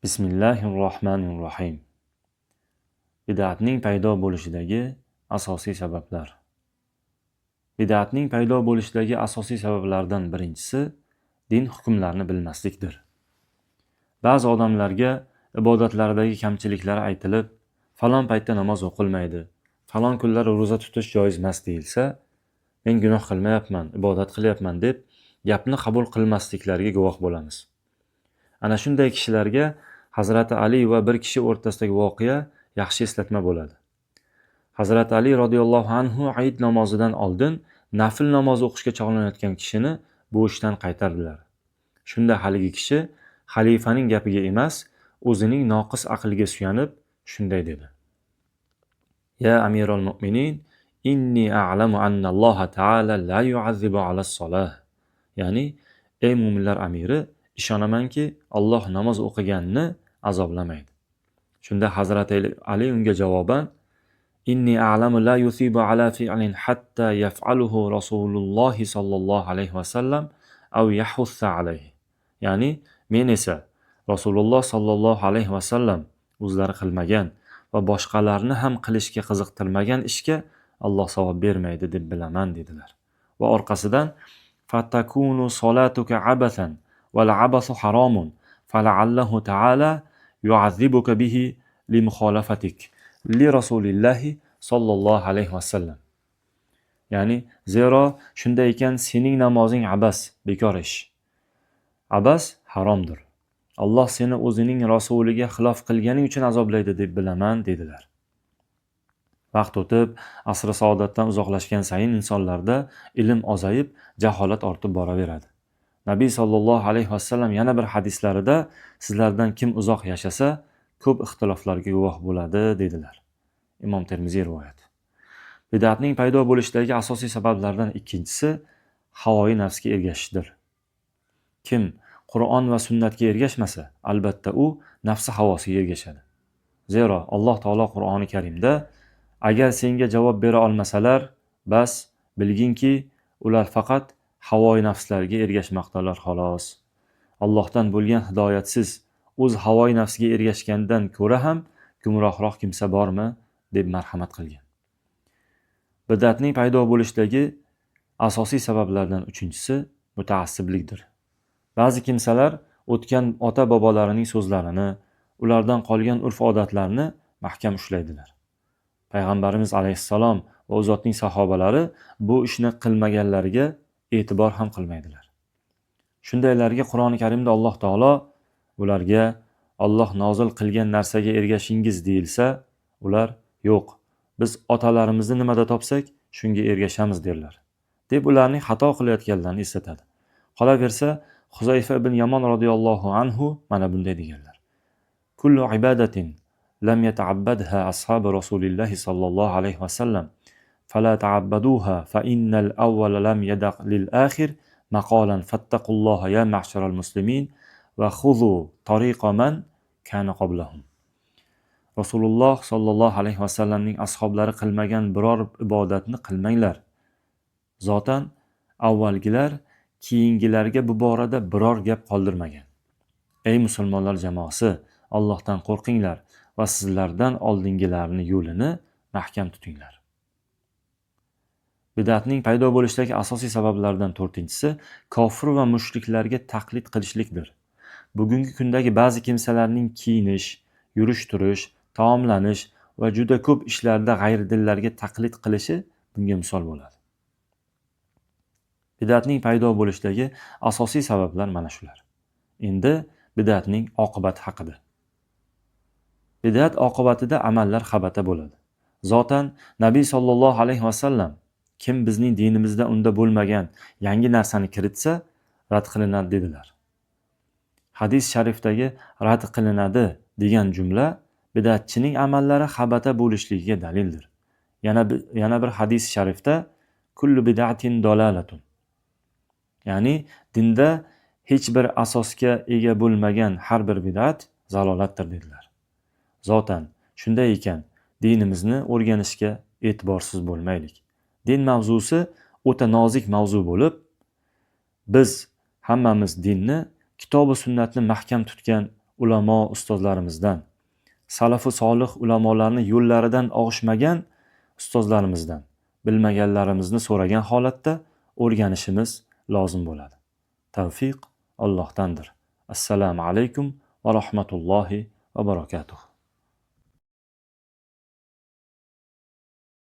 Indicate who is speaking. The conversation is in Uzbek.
Speaker 1: Bismillahirrohmanirrohim. Bid'atning paydo bo'lishidagi asosiy sabablar. Bid'atning paydo bo'lishidagi asosiy sabablardan birinchisi din hukmlarini bilmaslikdir. Ba'zi odamlarga ibodatlardagi kamchiliklar aytilib, falon paytda namoz o'qilmaydi, falon kunlar ro'za tutish joiz emas deyilsa, men gunoh qilmayapman, ibodat qilyapman deb gapni qabul qilmasliklariga guvoh bo'lamiz. Ana shunday kishilarga Hazrati Ali va bir kishi o'rtasidagi voqea yaxshi eslatma bo'ladi. Hazrati Ali radhiyallohu anhu Eid namozidan oldin nafl namoz o'qishga chog'lanayotgan kishini bu ishdan qaytardilar. Shunda haligi kishi xalifaning gapiga emas, o'zining noqis aqliga suyanib shunday dedi: Ya Amirul Mu'minin, inni a'lamu anna Alloh ta'ala la yu'azzibu 'ala as-solah. Ya'ni, ey mu'minlar amiri, ishonamanki, Alloh namoz o'qiganni azoblamaydi. Shunda Hazrati Ali unga javoban: Inni a'lamu la yusibu ala fi'lin hatta yaf'aluhu Rasululloh sallallohu alayhi va sallam aw yahussa alayhi. Ya'ni, men esa Rasululloh sallallohu alayhi va sallam o'zlari qilmagan va boshqalarni ham qilishga qiziqtirmagan ishga Alloh savob bermaydi deb bilaman dedilar. Va orqasidan fatakunu solatuka abathan wal abathu haramun fala'allahu ta'ala yu'azzibuka bihi li mukhalafatik li Rasulillahi sallallohu alayhi va sallam. Ya'ni, zero shunday ekan sening namozing abas, bekor ish. Abas haromdir. Alloh seni o'zining rasuliga xilof qilganing uchun azoblaydi deb bilaman dedilar. Vaqt o'tib, asri saodatdan uzoqlashgan sayin insonlarda ilm ozayib, jaholat ortib boraveradi. Nabiy sallallohu alayhi vasallam yana bir hadislarida sizlardan kim uzoq yashasa, ko'p ixtiloflarga guvoh bo'ladi dedilar. Imom Termiziy rivoyati. Bid'atning paydo bo'lishidagi asosiy sabablardan ikkinchisi havoyi nafsga ergashishdir. Kim Qur'on va sunnatga ergashmasa, albatta u nafsi havosiga ergashadi. Zero Alloh taolo Qur'oni Karimda agar senga javob bera olmasalar, bas bilginki, ular faqat havoyi nafslarga ergashmoqdalar xolos. Allohdan bo'lgan hidoyatsiz o'z havoyi nafsiga ergashgandan ko'ra ham gumrohroq kimsa bormi deb marhamat qilgan. Bid'atning paydo bo'lishidagi asosiy sabablardan uchinchisi mutaassiblikdir. Ba'zi kimsalar o'tgan ota-bobolarining so'zlarini, ulardan qolgan urf-odatlarni mahkam ushlaydilar. Payg'ambarimiz alayhissalom va u zotning sahobalari bu ishni qilmaganlariga e'tibor ham qilmaydilar. Shundaylarga Qur'oni Karimda Alloh taolo ularga Alloh nozil qilgan narsaga ergashingiz deyilsa, ular yo'q, biz otalarimizni nimada topsak, shunga ergashamiz derlar, deb ularning xato qilayotganlarini eslatadi. Qolaversa, Huzayfa ibn Yamon radhiyallohu anhu mana bunday deganlar: Kullu ibadatin lam yata'abbadha ashabi Rasulillahi sallallohu alayhi va sallam fala ta'abbaduha fa innal awwala lam yadaq lil akhir maqalan fattaqulloha ya ma'sharal muslimin va khudhu tariqa man kana qablahum. Rasululloh sallallohu alayhi va sallamning ashablari qilmagan biror ibodatni qilmanglar. Zotan avvalgilar keyingilarga bu borada biror gap qoldirmagan. Ey musulmonlar jamoasi, Allohdan qo'rqinglar va sizlardan oldingilarning yo'lini mahkam tutinglar. Bid'atning paydo bo'lishidagi asosiy sabablardan to'rtinchisi kofir va mushriklarga taqlid qilishlikdir. Bugungi kundagi ba'zi kimsalarning kiyinish, yurish-turish, taomlanish va juda ko'p ishlarda g'ayridinlarga taqlid qilishi bunga misol bo'ladi. Bid'atning paydo bo'lishidagi asosiy sabablar mana shular. Endi bid'atning oqibati haqida. Bid'at oqibatida amallar xabata bo'ladi. Zotan Nabiy sallallohu alayhi va sallam kim bizning dinimizda unda bo'lmagan yangi narsani kiritsa, rad qilinadi dedilar. Hadis sharifdagi rad qilinadi degan jumla bid'atchining amallari xabata bo'lishligiga dalildir. Yana bir hadis sharifda kullu bid'atin dalalatun. Ya'ni dinda hech bir asosga ega bo'lmagan har bir bid'at zalolatdir dedilar. Zotan shunday ekan, dinimizni o'rganishga e'tiborsiz bo'lmaylik. Din mavzusi o'ta nozik mavzu bo'lib, biz hammamiz dinni, kitob va sunnatni mahkam tutgan ulamo ustozlarimizdan, salafu solih ulamolarni yo'llaridan og'ishmagan ustozlarimizdan bilmaganlarimizni so'ragan holatda o'rganishimiz lozim bo'ladi. Tavfiq Allohdandir. Assalomu alaykum va rahmatullohi va barakatuh.